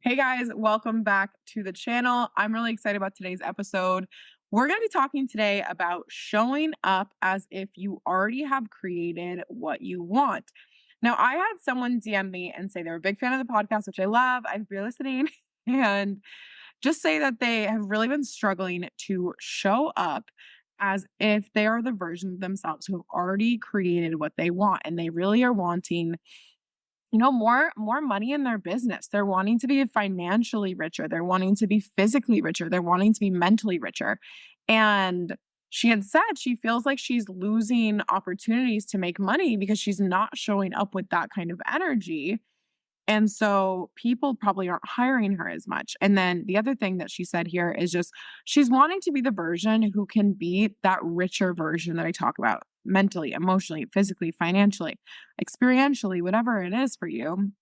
Hey guys, welcome back to the channel. I'm really excited about today's episode. We're going to be talking today about showing up as if you already have created what you want. Now, I had someone DM me and say they're a big fan of the podcast, which I love. I've been listening, and just say that they have really been struggling to show up as if they are the version of themselves who have already created what they want, and they really are wanting more money in their business. They're wanting to be financially richer. They're wanting to be physically richer. They're wanting to be mentally richer. And she had said she feels like she's losing opportunities to make money because she's not showing up with that kind of energy. And so people probably aren't hiring her as much. And then the other thing that she said here is just she's wanting to be the version who can be that richer version that I talk about mentally, emotionally, physically, financially, experientially, whatever it is for you.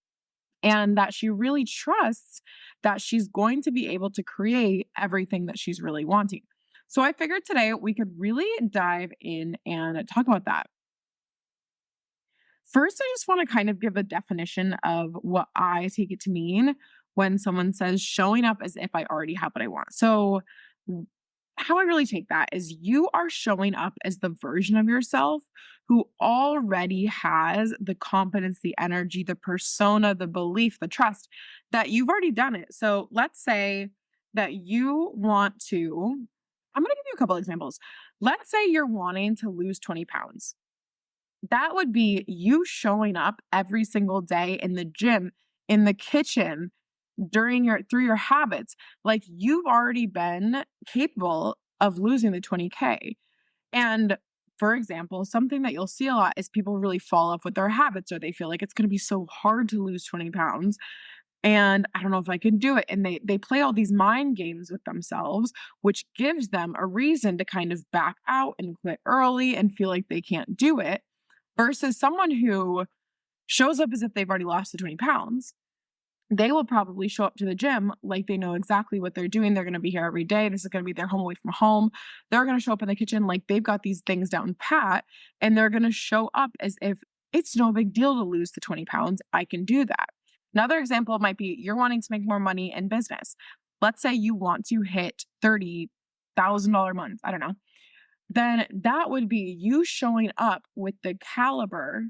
And that she really trusts that she's going to be able to create everything that she's really wanting. So I figured today we could really dive in and talk about that. First, I just want to kind of give a definition of what I take it to mean when someone says showing up as if I already have what I want. So, how I really take that is you are showing up as the version of yourself who already has the confidence, the energy, the persona, the belief, the trust that you've already done it. So, let's say that you want to, I'm going to give you a couple examples. Let's say you're wanting to lose 20 pounds. That would be you showing up every single day in the gym, in the kitchen, during your through your habits. Like you've already been capable of losing the 20K. And for example, something that you'll see a lot is people really fall off with their habits or they feel like it's going to be so hard to lose 20 pounds and I don't know if I can do it. And they play all these mind games with themselves, which gives them a reason to kind of back out and quit early and feel like they can't do it versus someone who shows up as if they've already lost the 20 pounds. They will probably show up to the gym like they know exactly what they're doing. They're going to be here every day. This is going to be their home away from home. They're going to show up in the kitchen like they've got these things down pat, and they're going to show up as if it's no big deal to lose the 20 pounds. I can do that. Another example might be you're wanting to make more money in business. Let's say you want to hit $30,000 months. I don't know. Then that would be you showing up with the caliber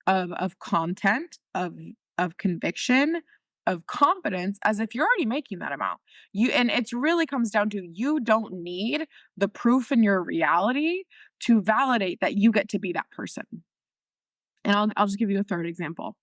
of content, of conviction, of confidence as if you're already making that amount. You and it's really comes down to you don't need the proof in your reality to validate that you get to be that person. And I'll just give you a third example.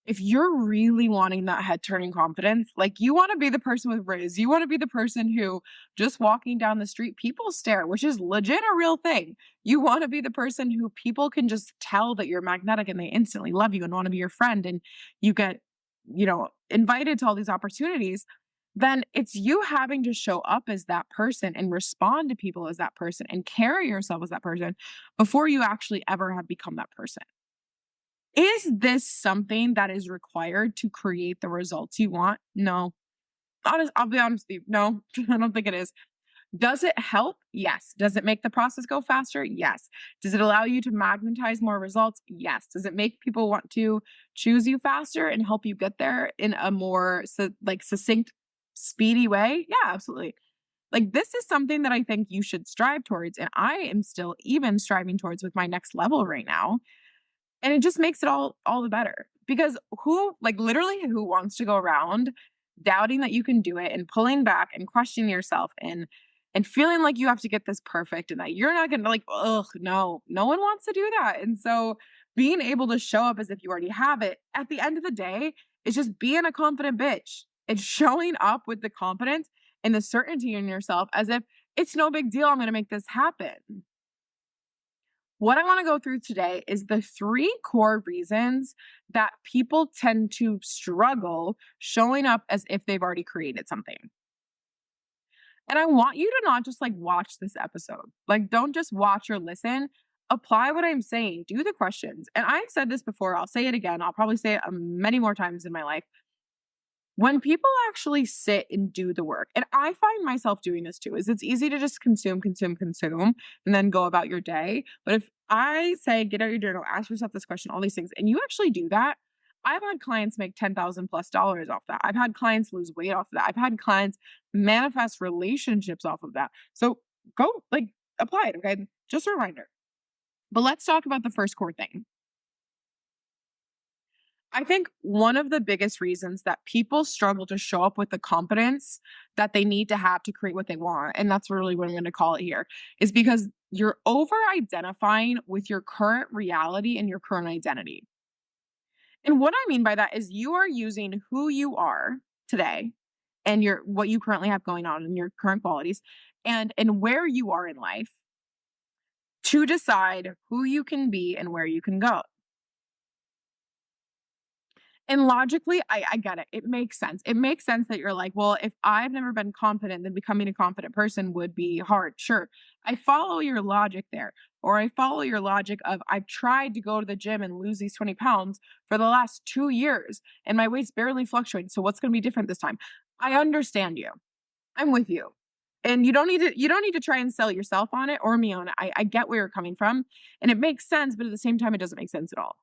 If you're really wanting that head turning confidence, like you want to be the person with Riz, you want to be the person who just walking down the street, people stare, which is legit a real thing. You want to be the person who people can just tell that you're magnetic and they instantly love you and want to be your friend. And you get, invited to all these opportunities. Then it's you having to show up as that person and respond to people as that person and carry yourself as that person before you actually ever have become that person. Is this something that is required to create the results you want? No. I'll be honest with you. No, I don't think it is. Does it help? Yes. Does it make the process go faster? Yes. Does it allow you to magnetize more results? Yes. Does it make people want to choose you faster and help you get there in a more succinct, speedy way? Yeah, absolutely. Like this is something that I think you should strive towards, and I am still even striving towards with my next level right now. And it just makes it all the better because literally who wants to go around doubting that you can do it and pulling back and questioning yourself and feeling like you have to get this perfect and that you're not going to ugh, no one wants to do that. And so being able to show up as if you already have it at the end of the day is just being a confident bitch. It's showing up with the confidence and the certainty in yourself as if it's no big deal. I'm going to make this happen. What I want to go through today is the three core reasons that people tend to struggle showing up as if they've already created something. And I want you to not just watch this episode. Like, don't just watch or listen. Apply what I'm saying. Do the questions. And I've said this before. I'll say it again. I'll probably say it many more times in my life. When people actually sit and do the work, and I find myself doing this too, is it's easy to just consume, and then go about your day. But if I say, get out your journal, ask yourself this question, all these things, and you actually do that, I've had clients make 10,000 plus dollars off that. I've had clients lose weight off of that. I've had clients manifest relationships off of that. So go like apply it. Okay. Just a reminder. But let's talk about the first core thing. I think one of the biggest reasons that people struggle to show up with the confidence that they need to have to create what they want, and that's really what I'm going to call it here, is because you're over identifying with your current reality and your current identity. And what I mean by that is you are using who you are today and your what you currently have going on and your current qualities and where you are in life to decide who you can be and where you can go. And logically, I get it. It makes sense. It makes sense that you're like, well, if I've never been confident, then becoming a confident person would be hard. Sure. I follow your logic there. Or I follow your logic of I've tried to go to the gym and lose these 20 pounds for the last 2 years and my weight's barely fluctuating. So what's going to be different this time? I understand you. I'm with you. And you don't need to try and sell yourself on it or me on it. I get where you're coming from. And it makes sense, but at the same time, it doesn't make sense at all.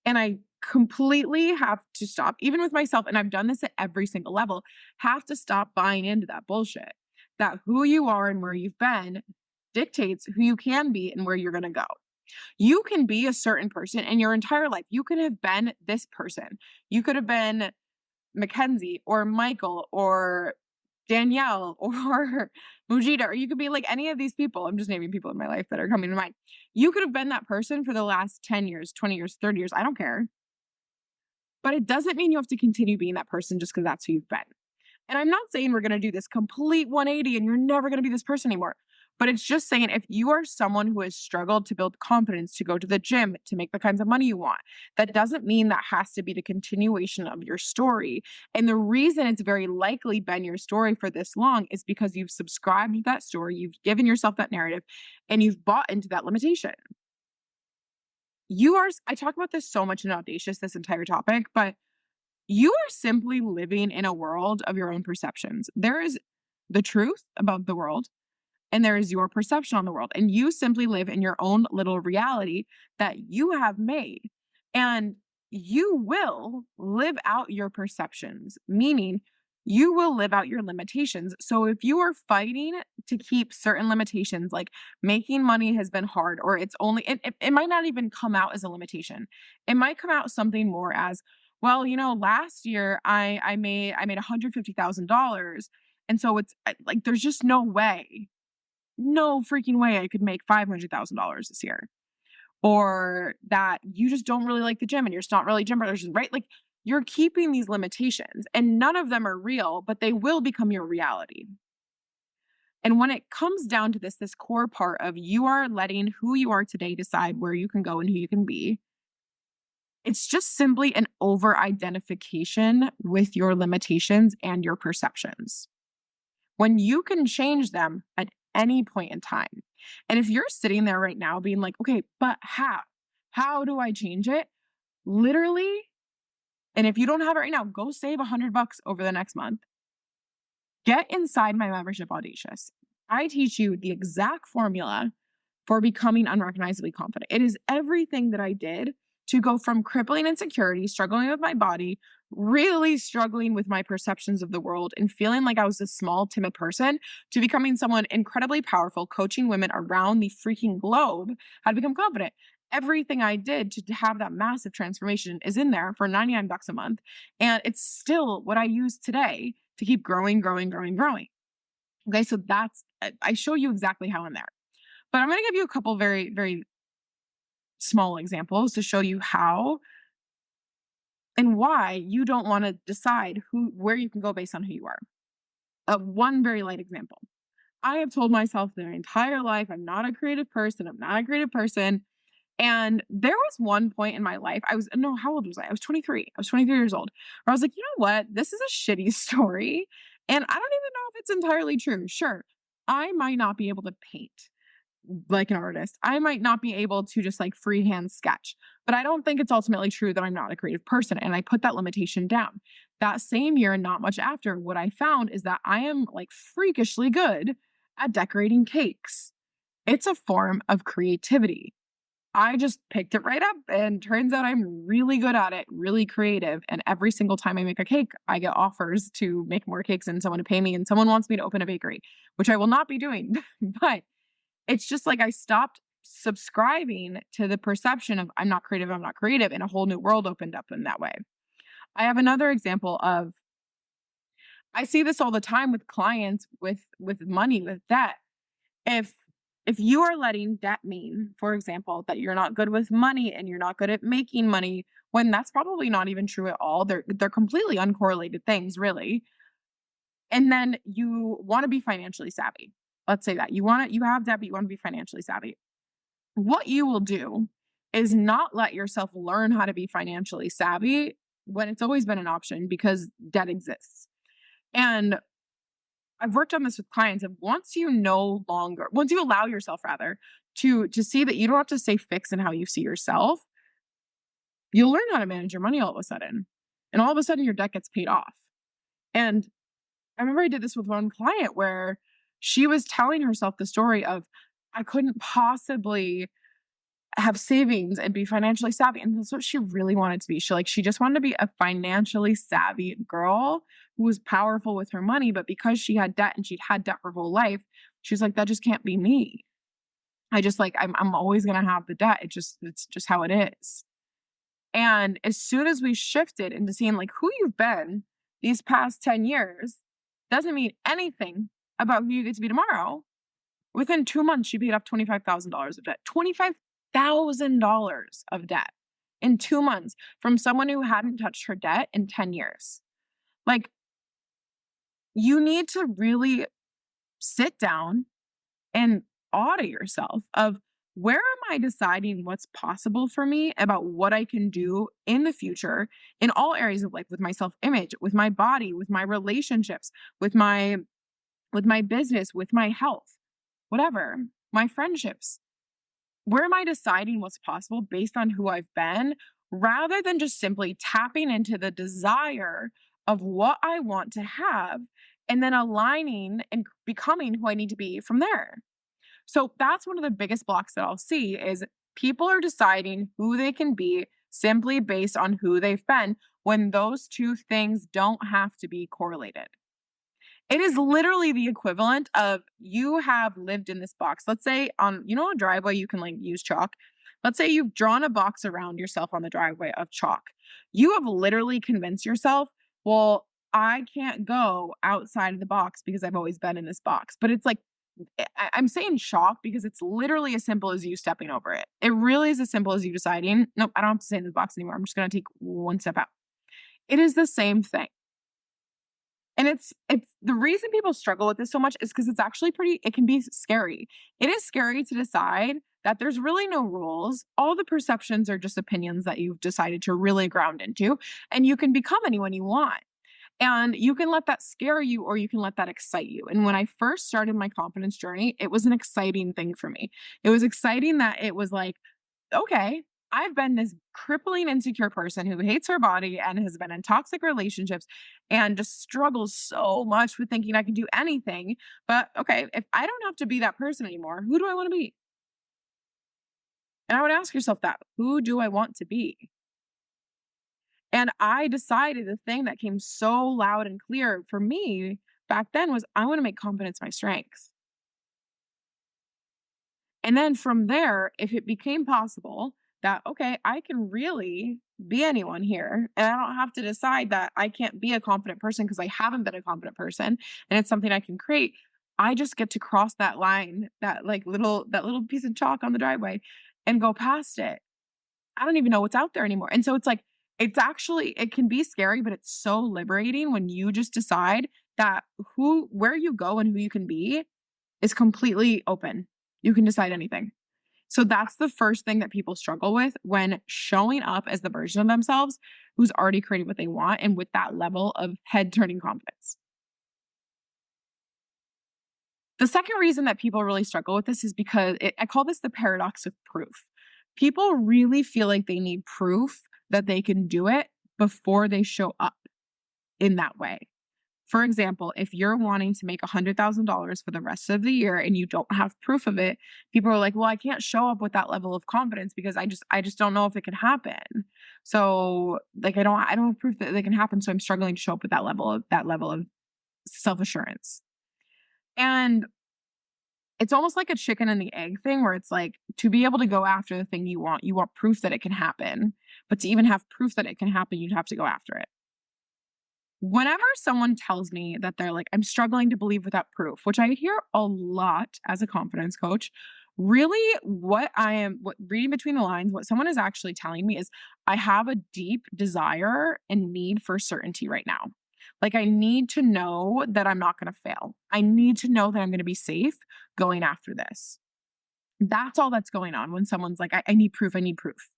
And I completely have to stop, even with myself, and I've done this at every single level, have to stop buying into that bullshit. That who you are and where you've been dictates who you can be and where you're going to go. You can be a certain person in your entire life. You could have been this person. You could have been Mackenzie or Michael or Danielle or Mujita, or you could be like any of these people. I'm just naming people in my life that are coming to mind. You could have been that person for the last 10 years, 20 years, 30 years. I don't care. But it doesn't mean you have to continue being that person just because that's who you've been. And I'm not saying we're going to do this complete 180 and you're never going to be this person anymore. But it's just saying if you are someone who has struggled to build confidence, to go to the gym, to make the kinds of money you want, that doesn't mean that has to be the continuation of your story. And the reason it's very likely been your story for this long is because you've subscribed to that story, you've given yourself that narrative, and you've bought into that limitation. I talk about this so much in Audacious, this entire topic, but you are simply living in a world of your own perceptions. There is the truth about the world, and there is your perception on the world. And you simply live in your own little reality that you have made. And you will live out your perceptions, meaning you will live out your limitations. So if you are fighting to keep certain limitations, like making money has been hard, or it might not even come out as a limitation. It might come out something more as, well, last year I made $150,000. And so it's like there's just no freaking way I could make $500,000 this year. Or that you just don't really like the gym and you're just not really gym brothers, right? Like you're keeping these limitations and none of them are real, but they will become your reality. And when it comes down to this core part of you are letting who you are today decide where you can go and who you can be, it's just simply an over identification with your limitations and your perceptions when you can change them at any point in time. And if you're sitting there right now being like, okay, but how? How do I change it? Literally, and if you don't have it right now, go save $100 over the next month. Get inside my membership Audacious. I teach you the exact formula for becoming unrecognizably confident. It is everything that I did to go from crippling insecurity, struggling with my body, really struggling with my perceptions of the world, and feeling like I was a small, timid person to becoming someone incredibly powerful, coaching women around the freaking globe how to become confident. Everything I did to have that massive transformation is in there for $99 a month. And it's still what I use today to keep growing, growing, growing, growing. Okay, so I show you exactly how I'm there. But I'm going to give you a couple very, very small examples to show you how and why you don't want to decide where you can go based on who you are. One very light example. I have told myself their entire life, I'm not a creative person. I'm not a creative person. And there was one point in my life, no, how old was I? I was 23. I was 23 years old. Where I was like, you know what? This is a shitty story. And I don't even know if it's entirely true. Sure, I might not be able to paint like an artist. I might not be able to just like freehand sketch, but I don't think it's ultimately true that I'm not a creative person. And I put that limitation down. That same year, and not much after, what I found is that I am like freakishly good at decorating cakes. It's a form of creativity. I just picked it right up, and turns out I'm really good at it, really creative, and every single time I make a cake, I get offers to make more cakes and someone to pay me, and someone wants me to open a bakery, which I will not be doing. But it's just like I stopped subscribing to the perception of I'm not creative, and a whole new world opened up in that way. I have another example of I see this all the time with clients with money, with debt. If if you are letting debt mean, for example, that you're not good with money and you're not good at making money, when that's probably not even true at all. They're completely uncorrelated things, really. And then you want to be financially savvy. Let's say that you have debt, but you want to be financially savvy. What you will do is not let yourself learn how to be financially savvy when it's always been an option because debt exists. And I've worked on this with clients of once you allow yourself rather to see that you don't have to stay fixed in how you see yourself, you'll learn how to manage your money all of a sudden. And all of a sudden your debt gets paid off. And I remember I did this with one client where she was telling herself the story of I couldn't possibly have savings and be financially savvy. And that's what she really wanted to be. She just wanted to be a financially savvy girl who was powerful with her money. But because she had debt and she'd had debt her whole life, she's like, that just can't be me. I'm always gonna have the debt. It's just how it is. And as soon as we shifted into seeing like who you've been these past 10 years doesn't mean anything about who you get to be tomorrow. Within 2 months, she paid off $25,000 of debt. $25,000 of debt in 2 months from someone who hadn't touched her debt in 10 years. Like, you need to really sit down and audit yourself of where am I deciding what's possible for me about what I can do in the future in all areas of life with my self-image, with my body, with my relationships, with my business, with my health, whatever, my friendships. Where am I deciding what's possible based on who I've been rather than just simply tapping into the desire of what I want to have and then aligning and becoming who I need to be from there? So that's one of the biggest blocks that I'll see is people are deciding who they can be simply based on who they've been when those two things don't have to be correlated. It is literally the equivalent of you have lived in this box. Let's say on, a driveway, you can like use chalk. Let's say you've drawn a box around yourself on the driveway of chalk. You have literally convinced yourself, well, I can't go outside of the box because I've always been in this box. But it's like, I'm saying chalk because it's literally as simple as you stepping over it. It really is as simple as you deciding, nope, I don't have to stay in this box anymore. I'm just going to take one step out. It is the same thing. And it's the reason people struggle with this so much is because it's actually it can be scary. It is scary to decide that there's really no rules. All the perceptions are just opinions that you've decided to really ground into, and you can become anyone you want. And you can let that scare you or you can let that excite you. And when I first started my confidence journey, it was an exciting thing for me. It was exciting that it was like, okay, I've been this crippling insecure person who hates her body and has been in toxic relationships and just struggles so much with thinking I can do anything. But okay, if I don't have to be that person anymore, who do I want to be? And I would ask yourself that, who do I want to be? And I decided the thing that came so loud and clear for me back then was I want to make confidence my strength. And then from there, if it became possible that, okay, I can really be anyone here, and I don't have to decide that I can't be a confident person because I haven't been a confident person and it's something I can create. I just get to cross that line, that little piece of chalk on the driveway and go past it. I don't even know what's out there anymore. And so it's like, it can be scary, but it's so liberating when you just decide that where you go and who you can be is completely open. You can decide anything. So that's the first thing that people struggle with when showing up as the version of themselves who's already created what they want and with that level of head turning confidence. The second reason that people really struggle with this is because I call this the paradox of proof. People really feel like they need proof that they can do it before they show up in that way. For example, if you're wanting to make $100,000 for the rest of the year and you don't have proof of it, people are like, "Well, I can't show up with that level of confidence because I just don't know if it can happen." So, like I don't have proof that it can happen, so I'm struggling to show up with that level of self-assurance. And it's almost like a chicken and the egg thing where it's like to be able to go after the thing you want proof that it can happen. But to even have proof that it can happen, you'd have to go after it. Whenever someone tells me that they're like, I'm struggling to believe without proof, which I hear a lot as a confidence coach, really what reading between the lines, what someone is actually telling me is I have a deep desire and need for certainty right now. Like, I need to know that I'm not going to fail. I need to know that I'm going to be safe going after this. That's all that's going on when someone's like, I need proof. I need proof.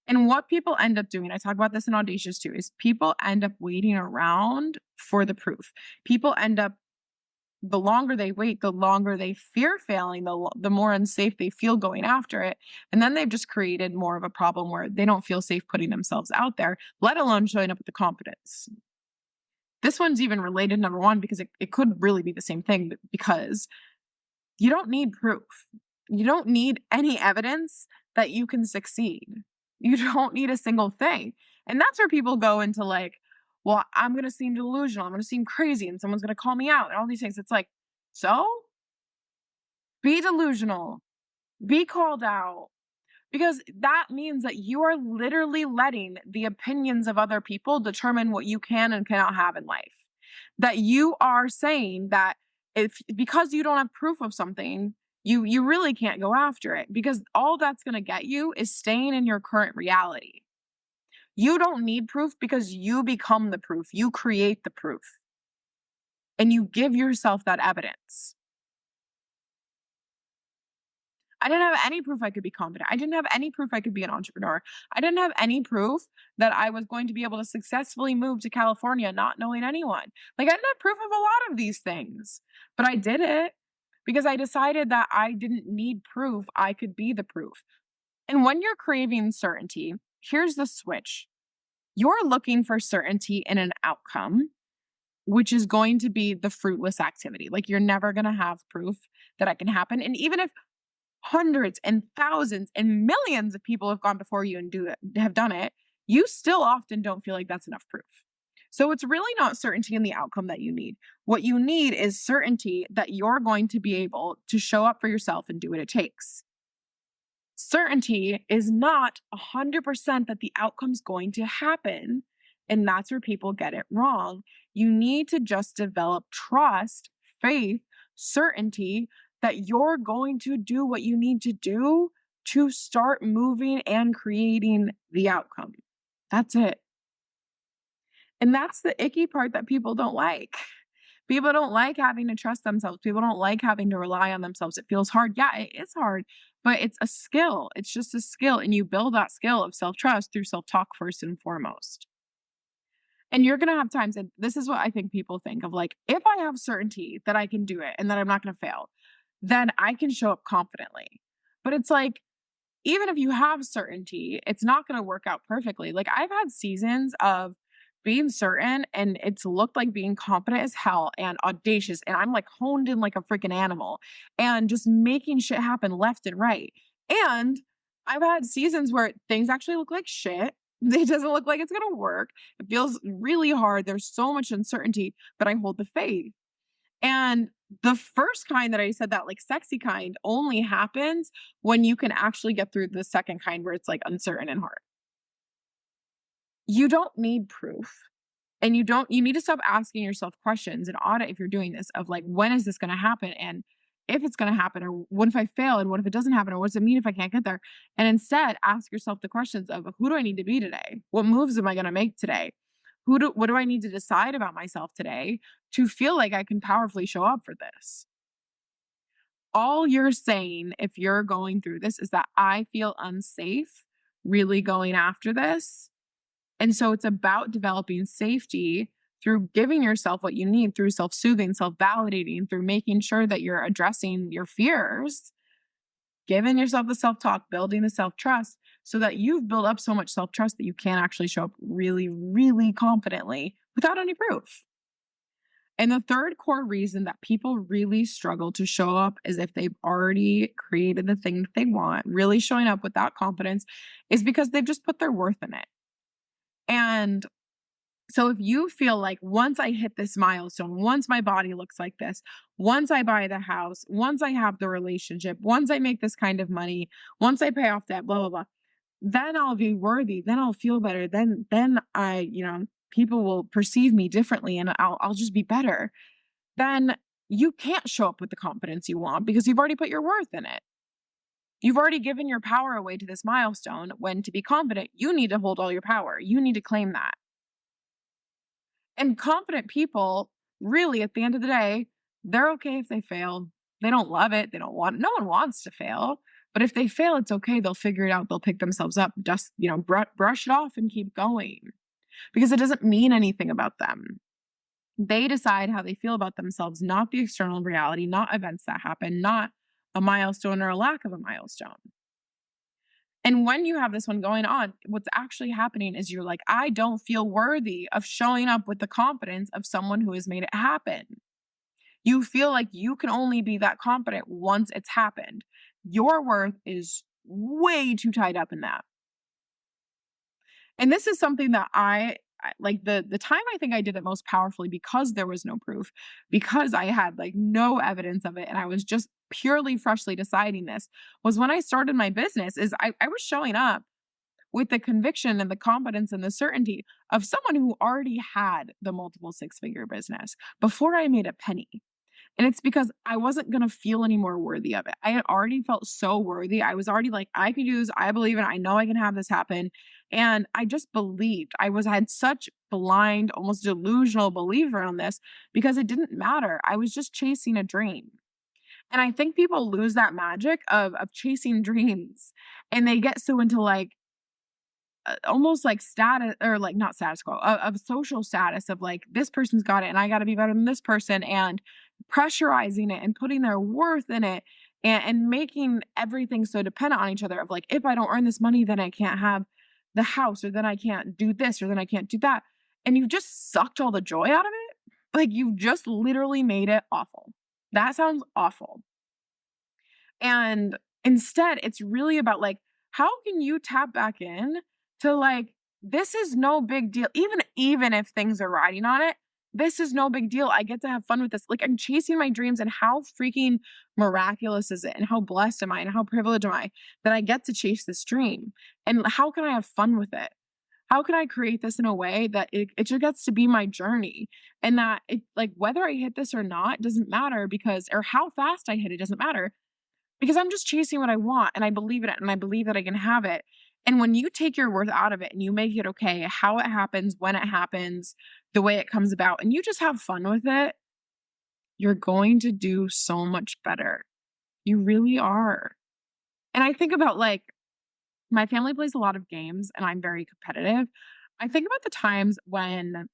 And what people end up doing, I talk about this in Audacious too, is people end up waiting around for the proof. People end up, the longer they wait, the longer they fear failing, the more unsafe they feel going after it. And then they've just created more of a problem where they don't feel safe putting themselves out there, let alone showing up with the confidence. This one's even related, number one, because it could really be the same thing, because you don't need proof. You don't need any evidence that you can succeed. You don't need a single thing. And that's where people go into like, well, I'm going to seem delusional. I'm going to seem crazy and someone's going to call me out and all these things. It's like, so be delusional, be called out, because that means that you are literally letting the opinions of other people determine what you can and cannot have in life. That you are saying that if because you don't have proof of something, you really can't go after it, because all that's going to get you is staying in your current reality. You don't need proof because you become the proof. You create the proof and you give yourself that evidence. I didn't have any proof I could be confident. I didn't have any proof I could be an entrepreneur. I didn't have any proof that I was going to be able to successfully move to California not knowing anyone. Like, I didn't have proof of a lot of these things, but I did it because I decided that I didn't need proof. I could be the proof. And when you're craving certainty, here's the switch. You're looking for certainty in an outcome, which is going to be the fruitless activity. Like, you're never going to have proof that it can happen. And even if hundreds and thousands and millions of people have gone before you and have done it, you still often don't feel like that's enough proof. So it's really not certainty in the outcome that you need. What you need is certainty that you're going to be able to show up for yourself and do what it takes. Certainty is not 100% that the outcome's going to happen. And that's where people get it wrong. You need to just develop trust, faith, certainty that you're going to do what you need to do to start moving and creating the outcome. That's it. And that's the icky part that people don't like. People don't like having to trust themselves. People don't like having to rely on themselves. It feels hard. Yeah, it is hard, but it's a skill. It's just a skill. And you build that skill of self trust through self talk first and foremost. And you're going to have times, and this is what I think people think of, like, if I have certainty that I can do it and that I'm not going to fail, then I can show up confidently. But it's like, even if you have certainty, it's not going to work out perfectly. Like, I've had seasons of being certain and it's looked like being confident as hell and audacious. And I'm like honed in like a freaking animal and just making shit happen left and right. And I've had seasons where things actually look like shit. It doesn't look like it's going to work. It feels really hard. There's so much uncertainty, but I hold the faith. And the first kind that I said, that like sexy kind, only happens when you can actually get through the second kind where it's like uncertain and hard. You don't need proof. And you need to stop asking yourself questions and audit if you're doing this of like, when is this going to happen? And if it's going to happen, or what if I fail? And what if it doesn't happen? Or what does it mean if I can't get there? And instead ask yourself the questions of, who do I need to be today? What moves am I going to make today? What do I need to decide about myself today to feel like I can powerfully show up for this? All you're saying, if you're going through this, is that I feel unsafe really going after this. And so it's about developing safety through giving yourself what you need, through self soothing, self validating, through making sure that you're addressing your fears, giving yourself the self talk, building the self trust, so that you've built up so much self trust that you can actually show up really, really confidently without any proof. And the third core reason that people really struggle to show up as if they've already created the thing that they want, really showing up with that confidence, is because they've just put their worth in it. And so if you feel like once I hit this milestone, once my body looks like this, once I buy the house, once I have the relationship, once I make this kind of money, once I pay off debt, blah, blah, blah, then I'll be worthy, then I'll feel better, then people will perceive me differently and I'll just be better. Then you can't show up with the confidence you want because you've already put your worth in it. You've already given your power away to this milestone when to be confident, you need to hold all your power. You need to claim that. And confident people, really, at the end of the day, they're okay if they fail. They don't love it. They don't want, no one wants to fail. But if they fail, it's okay. They'll figure it out. They'll pick themselves up, just, brush it off and keep going because it doesn't mean anything about them. They decide how they feel about themselves, not the external reality, not events that happen, not a milestone or a lack of a milestone. And when you have this one going on, what's actually happening is you're like, I don't feel worthy of showing up with the confidence of someone who has made it happen. You feel like you can only be that confident once it's happened. Your worth is way too tied up in that. And this is something that like the time I think I did it most powerfully because there was no proof, because I had like no evidence of it and I was just purely freshly deciding this was when I started my business is I was showing up with the conviction and the confidence and the certainty of someone who already had the multiple six-figure business before I made a penny. And it's because I wasn't going to feel any more worthy of it. I had already felt so worthy. I was already like, I can do this. I believe it. I know I can have this happen. And I just believed. Had such blind, almost delusional belief around this because it didn't matter. I was just chasing a dream. And I think people lose that magic of chasing dreams and they get so into like almost like status or like not status quo of social status of like this person's got it and I got to be better than this person and pressurizing it and putting their worth in it and making everything so dependent on each other of like if I don't earn this money then I can't have the house or then I can't do this or then I can't do that and you've just sucked all the joy out of it. Like you've just literally made it awful. That sounds awful. And instead, it's really about like, how can you tap back in to like, this is no big deal. Even if things are riding on it, this is no big deal. I get to have fun with this. Like I'm chasing my dreams and how freaking miraculous is it? And how blessed am I? And how privileged am I that I get to chase this dream? And how can I have fun with it? How can I create this in a way that it just gets to be my journey and that it like whether I hit this or not doesn't matter because or how fast I hit it doesn't matter because I'm just chasing what I want and I believe in it and I believe that I can have it. And when you take your worth out of it and you make it okay, how it happens, when it happens, the way it comes about, and you just have fun with it, you're going to do so much better. You really are. And I think about like my family plays a lot of games and I'm very competitive. I think about the times when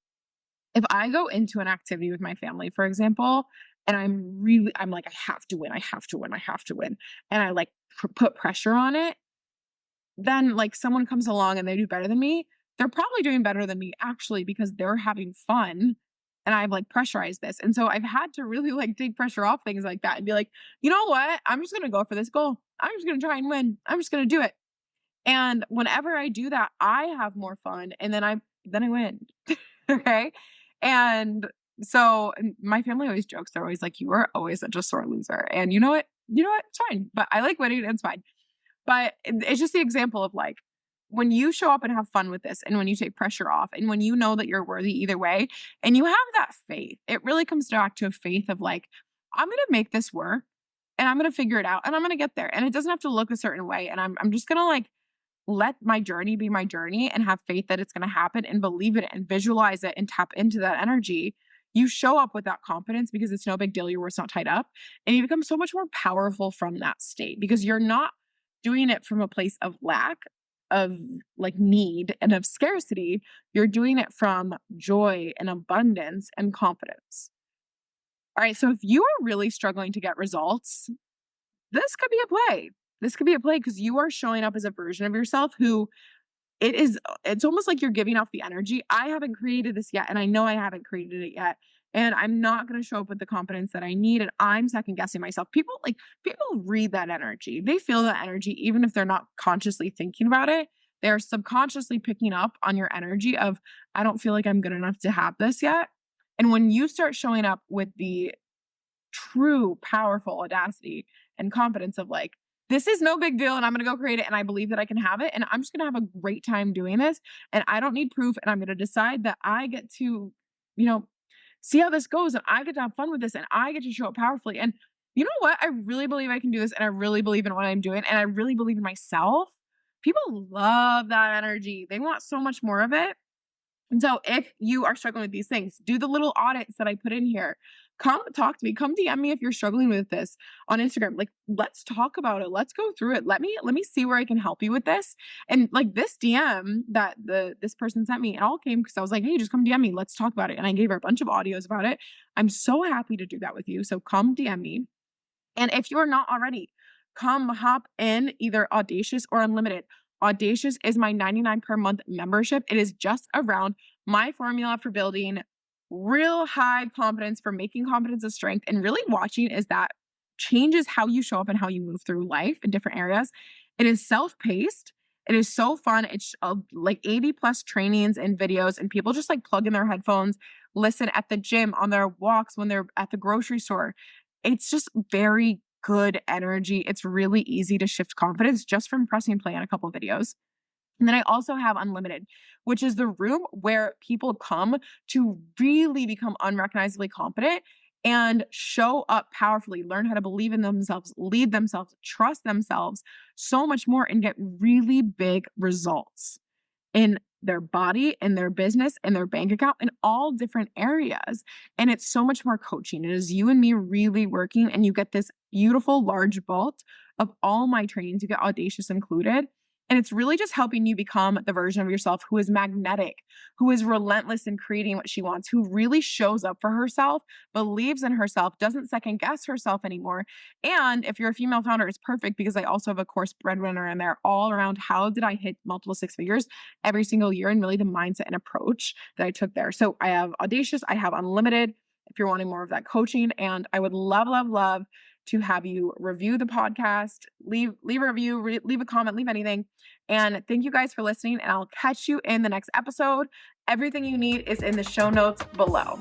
if I go into an activity with my family, for example, and I'm like, I have to win, I have to win, I have to win. And I like put pressure on it, then like someone comes along and they do better than me. They're probably doing better than me actually because they're having fun and I've like pressurized this. And so I've had to really like take pressure off things like that and be like, you know what? I'm just going to go for this goal. I'm just going to try and win. I'm just going to do it. And whenever I do that, I have more fun and then I win. Okay. And so and my family always jokes, they're always like, you are always such a sore loser. And you know what? You know what? It's fine. But I like winning and it's fine. But it's just the example of like when you show up and have fun with this and when you take pressure off and when you know that you're worthy either way and you have that faith, it really comes back to a faith of like, I'm going to make this work and I'm going to figure it out and I'm going to get there. And it doesn't have to look a certain way. And I'm just going to like let my journey be my journey and have faith that it's going to happen and believe it and visualize it and tap into that energy. You show up with that confidence because it's no big deal. Your worth's not tied up. And you become so much more powerful from that state because you're not doing it from a place of lack, of like need and of scarcity. You're doing it from joy and abundance and confidence. All right. So if you are really struggling to get results, this could be a play. This could be a play because you are showing up as a version of yourself who it's almost like you're giving off the energy. I haven't created this yet. And I know I haven't created it yet. and I'm not going to show up with the confidence that I need, and I'm second guessing myself. People read that energy. They feel that energy even if they're not consciously thinking about it. They're subconsciously picking up on your energy of I don't feel like I'm good enough to have this yet. And when you start showing up with the true powerful audacity and confidence of like, this is no big deal and I'm going to go create it and I believe that I can have it and I'm just going to have a great time doing this and I don't need proof and I'm going to decide that I get to, you know, see how this goes and I get to have fun with this and I get to show up powerfully. And you know what? I really believe I can do this and I really believe in what I'm doing and I really believe in myself. People love that energy. They want so much more of it. And so if you are struggling with these things, do the little audits that I put in here. Come talk to me. Come DM me if you're struggling with this on Instagram. Like, let's talk about it. Let's go through it. Let me see where I can help you with this. And like this DM that this person sent me, it all came because I was like, hey, just come DM me. Let's talk about it. And I gave her a bunch of audios about it. I'm so happy to do that with you. So come DM me. And if you are not already, come hop in either Audacious or Unlimited. Audacious is my 99 per month membership. It is just around my formula for building real high confidence, for making confidence a strength, and really watching is that changes how you show up and how you move through life in different areas. It is self-paced. It is so fun. It's like 80 plus trainings and videos, and people just like plug in their headphones, listen at the gym, on their walks, when they're at the grocery store. It's just very good energy. It's really easy to shift confidence just from pressing play on a couple of videos. And then I also have Unlimited, which is the room where people come to really become unrecognizably confident and show up powerfully, learn how to believe in themselves, lead themselves, trust themselves so much more, and get really big results in their body, in their business, in their bank account, in all different areas. And it's so much more coaching. It is you and me really working, and you get this beautiful large vault of all my trainings. You get Audacious included. And it's really just helping you become the version of yourself who is magnetic, who is relentless in creating what she wants, who really shows up for herself, believes in herself, doesn't second guess herself anymore. And if you're a female founder, it's perfect because I also have a course breadwinner in there all around how did I hit multiple six figures every single year and really the mindset and approach that I took there. So I have Audacious, I have Unlimited if you're wanting more of that coaching. And I would love, love, love to have you review the podcast, leave a review, leave a comment, leave anything. And thank you guys for listening. And I'll catch you in the next episode. Everything you need is in the show notes below.